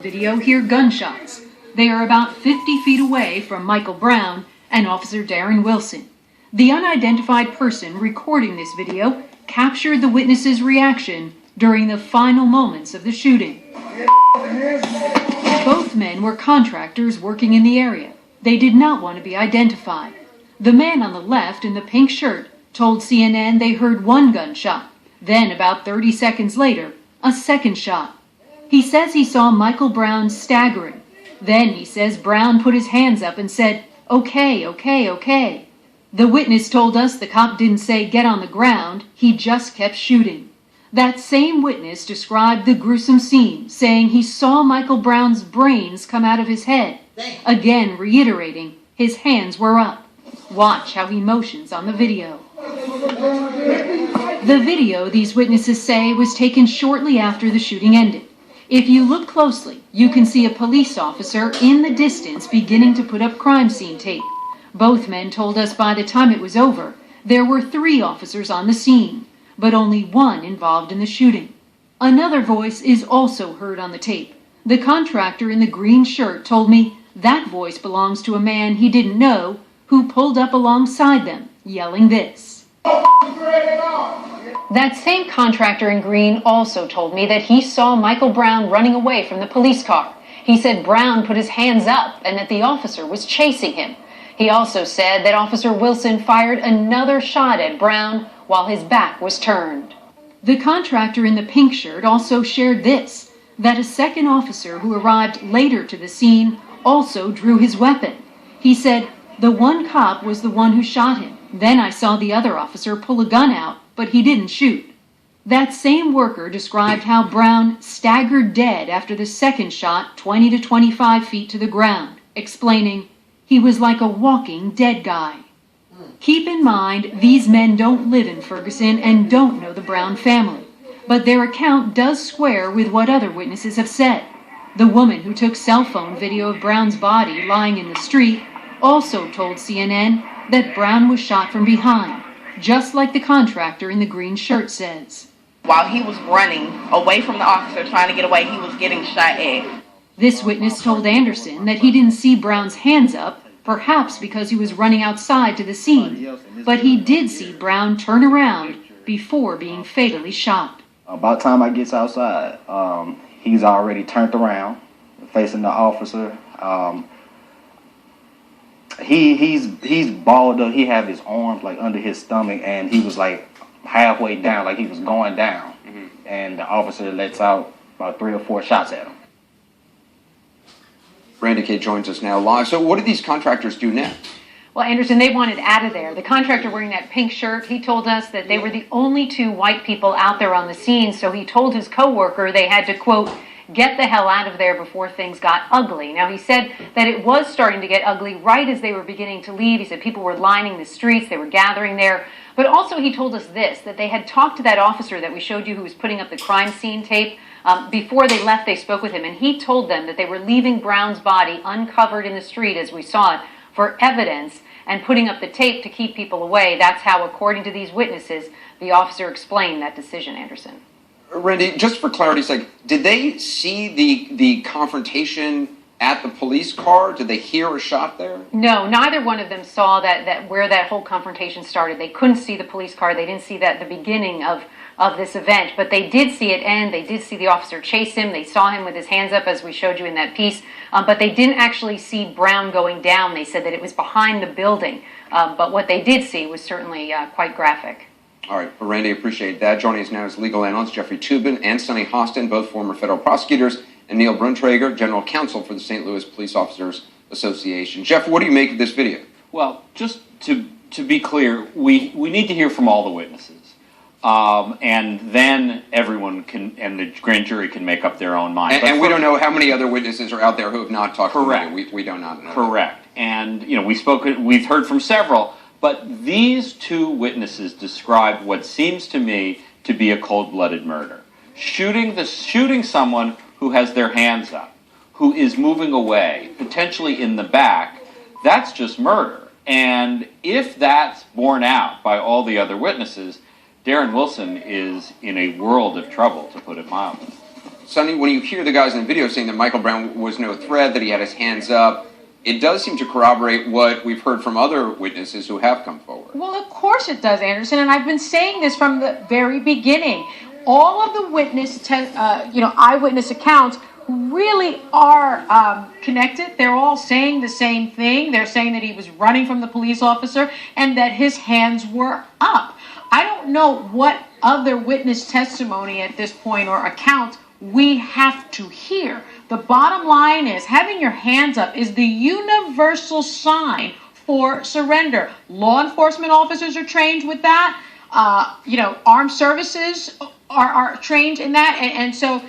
Video hear gunshots. They are about 50 feet away from Michael Brown and Officer Darren Wilson. The unidentified person recording this video captured the witness's reaction during the final moments of the shooting. Both men were contractors working in the area. They did not want to be identified. The man on the left in the pink shirt told CNN they heard one gunshot. Then, about 30 seconds later, a second shot. He says he saw Michael Brown staggering. Then he says Brown put his hands up and said, "Okay, okay, okay." The witness told us the cop didn't say get on the ground, he just kept shooting. That same witness described the gruesome scene, saying he saw Michael Brown's brains come out of his head, again reiterating his hands were up. Watch how he motions on the video. The video, these witnesses say, was taken shortly after the shooting ended. If you look closely, you can see a police officer in the distance beginning to put up crime scene tape. Both men told us by the time it was over, there were 3 officers on the scene, but only 1 involved in the shooting. Another voice is also heard on the tape. The contractor in the green shirt told me that voice belongs to a man he didn't know who pulled up alongside them, yelling this. That same contractor in green also told me that he saw Michael Brown running away from the police car. He said Brown put his hands up and that the officer was chasing him. He also said that Officer Wilson fired another shot at Brown while his back was turned. The contractor in the pink shirt also shared this, that a second officer who arrived later to the scene also drew his weapon. He said, "The one cop was the one who shot him. Then I saw the other officer pull a gun out, but he didn't shoot." That same worker described how Brown staggered dead after the second shot 20 to 25 feet to the ground, explaining, "He was like a walking dead guy." Keep in mind, these men don't live in Ferguson and don't know the Brown family, but their account does square with what other witnesses have said. The woman who took cell phone video of Brown's body lying in the street also told CNN that Brown was shot from behind, just like the contractor in the green shirt says. While he was running away from the officer trying to get away, he was getting shot at. This witness told Anderson that he didn't see Brown's hands up, perhaps because he was running outside to the scene, but he did see Brown turn around before being fatally shot. About the time I gets outside, he's already turned around, facing the officer. He's balled up. He had his arms like under his stomach, and he was like halfway down, like he was going down. And the officer lets out about 3 or 4 shots at him. Randy Kay joins us now live. So what do these contractors do now? Well, Anderson, they wanted out of there. The contractor wearing that pink shirt, he told us that they were the only 2 white people out there on the scene, so he told his coworker they had to, quote, get the hell out of there before things got ugly. Now, he said that it was starting to get ugly right as they were beginning to leave. He said people were lining the streets, they were gathering there. But also he told us this, that they had talked to that officer that we showed you who was putting up the crime scene tape. Before they left, they spoke with him, and he told them that they were leaving Brown's body uncovered in the street as we saw it for evidence and putting up the tape to keep people away. That's how, according to these witnesses, the officer explained that decision, Anderson. Randy, just for clarity's sake, did they see the confrontation at the police car? Did they hear a shot there? No, neither one of them saw that where that whole confrontation started. They couldn't see the police car. They didn't see that the beginning of this event, but they did see it end. They did see the officer chase him. They saw him with his hands up, as we showed you in that piece, but they didn't actually see Brown going down. They said that it was behind the building, but what they did see was certainly quite graphic. All right, well, Randy, appreciate that. Joining us now is legal analyst Jeffrey Toobin and Sonny Hostin, both former federal prosecutors, and Neil Bruntrager, general counsel for the St. Louis Police Officers Association. Jeff, what do you make of this video? Well, just to be clear, we need to hear from all the witnesses, and then everyone can, and the grand jury can make up their own mind. And we don't know how many other witnesses are out there who have not talked to you. We do not know. Correct. That. And we've heard from several. But these 2 witnesses described what seems to me to be a cold-blooded murder. Shooting someone who has their hands up, who is moving away, potentially in the back, that's just murder. And if that's borne out by all the other witnesses, Darren Wilson is in a world of trouble, to put it mildly. Sonny, when you hear the guys in the video saying that Michael Brown was no threat, that he had his hands up, it does seem to corroborate what we've heard from other witnesses who have come forward. Well, of course it does, Anderson, and I've been saying this from the very beginning. All of the eyewitness accounts really are connected. They're all saying the same thing. They're saying that he was running from the police officer and that his hands were up. I don't know what other witness testimony at this point or account we have to hear. The bottom line is having your hands up is the universal sign for surrender. Law enforcement officers are trained with that. Armed services are trained in that. And so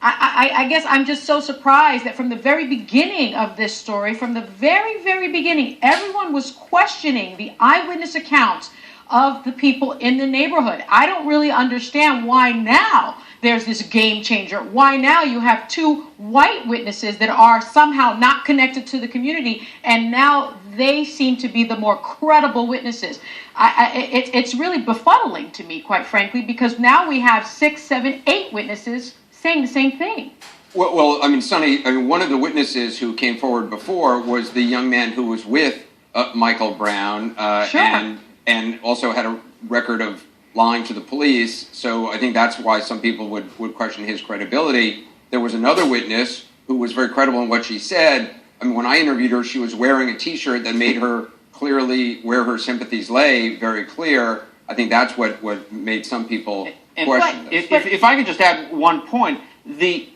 I guess I'm just so surprised that from the very beginning of this story, from the very, very beginning, everyone was questioning the eyewitness accounts of the people in the neighborhood. I don't really understand why now there's this game changer. Why now you have two white witnesses that are somehow not connected to the community, and now they seem to be the more credible witnesses. It's really befuddling to me, quite frankly, because now we have 6, 7, 8 witnesses saying the same thing. Well, I mean, Sonny, one of the witnesses who came forward before was the young man who was with Michael Brown, Sure. and also had a record of lying to the police. So I think that's why some people would question his credibility. There was another witness who was very credible in what she said. I mean, when I interviewed her, she was wearing a T-shirt that made her clearly where her sympathies lay, very clear. I think that's what made some people question this. If I could just add one point,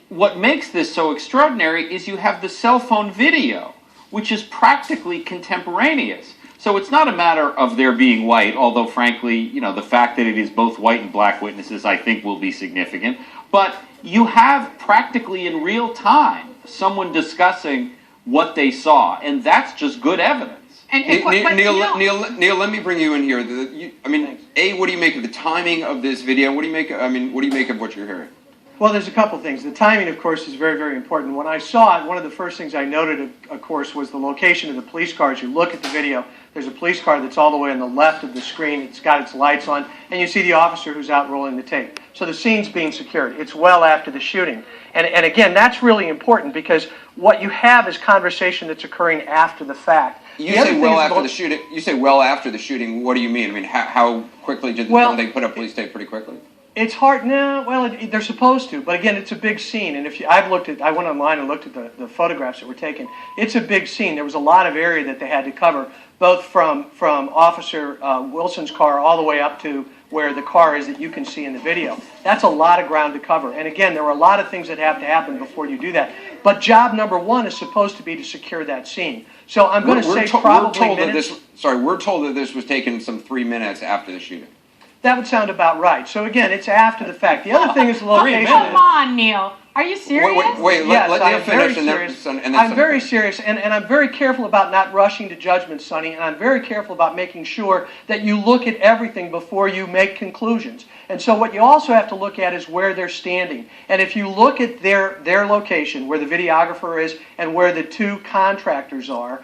what makes this so extraordinary is you have the cell phone video, which is practically contemporaneous. So it's not a matter of their being white, although frankly, the fact that it is both white and black witnesses, I think, will be significant. But you have practically in real time someone discussing what they saw, and that's just good evidence. Neil, let me bring you in here. What do you make of the timing of this video? What do you make? What do you make of what you're hearing? Well, there's a couple things. The timing, of course, is very, very important. When I saw it, one of the first things I noted, of course, was the location of the police car. As you look at the video, there's a police car that's all the way on the left of the screen. It's got its lights on, and you see the officer who's out rolling the tape. So the scene's being secured. It's well after the shooting. And again, that's really important because what you have is conversation that's occurring after the fact. You say well after the shooting. You say well after the shooting. What do you mean? I mean, how quickly don't they put up police tape pretty quickly? It's hard now. Well, they're supposed to, but again, it's a big scene. And I went online and looked at the photographs that were taken. It's a big scene. There was a lot of area that they had to cover, both from Officer Wilson's car all the way up to where the car is that you can see in the video. That's a lot of ground to cover. And again, there are a lot of things that have to happen before you do that. But job number one is supposed to be to secure that scene. So I'm going to say probably minutes. We're told that this was taken some 3 minutes after the shooting. That would sound about right. So again, it's after the fact. The other thing is the location. Come on, Neil. Are you serious? Wait, Yes, let Neil finish and then I'm very serious, and I'm very careful about not rushing to judgment, Sonny, and I'm very careful about making sure that you look at everything before you make conclusions. And so what you also have to look at is where they're standing. And if you look at their location, where the videographer is and where the two contractors are,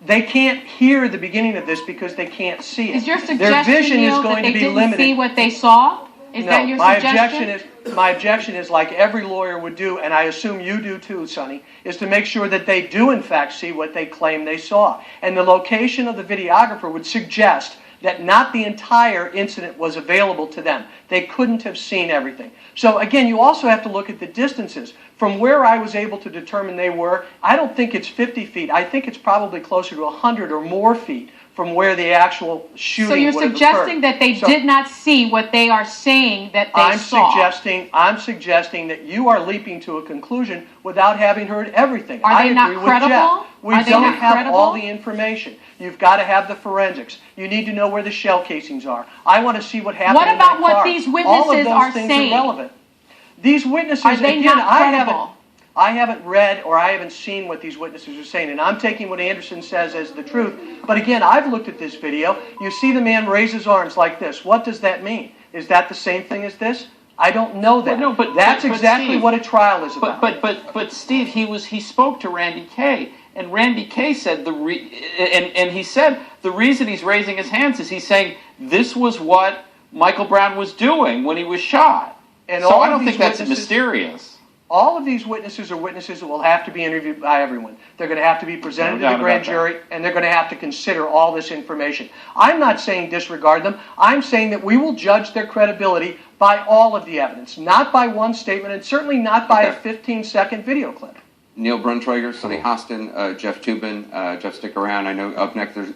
they can't hear the beginning of this because they can't see it. Is your Their suggestion, vision Neil, is going that they to be didn't limited. see what they saw? Is that your suggestion? My objection is like every lawyer would do, and I assume you do too, Sonny, is to make sure that they do in fact see what they claim they saw. And the location of the videographer would suggest that not the entire incident was available to them. They couldn't have seen everything. So again, you also have to look at the distances. From where I was able to determine they were, I don't think it's 50 feet. I think it's probably closer to 100 or more feet from where the actual shooting So you're would have suggesting occurred. that they did not see what they are saying that they saw? I'm suggesting that you are leaping to a conclusion without having heard everything. Are they I not agree credible? With Jeff. We Are they don't not have credible? all the information. You've got to have the forensics. You need to know where the shell casings are. I want to see what happened What in about that what car. these All of witnesses those are things saying? are relevant. These witnesses, Are they again, not credible? I haven't read or I haven't seen what these witnesses are saying, and I'm taking what Anderson says as the truth. But again, I've looked at this video. You see the man raise his arms like this. What does that mean? Is that the same thing as this? I don't know that. Well, no, that's but exactly Steve, what a trial is about. But Steve, he spoke to Randy Kay, and Randy Kay said he said the reason he's raising his hands is he's saying this was what Michael Brown was doing when he was shot. And so all I of don't these think that's witnesses- mysterious. All of these witnesses are witnesses that will have to be interviewed by everyone. They're going to have to be presented No to doubt the grand about that. jury, and they're going to have to consider all this information. I'm not saying disregard them. I'm saying that we will judge their credibility by all of the evidence, not by one statement, and certainly not by a Okay. 15-second video clip. Neil Bruntrager, Sonny Hostin, Jeff Toobin. Jeff, stick around. I know up next there's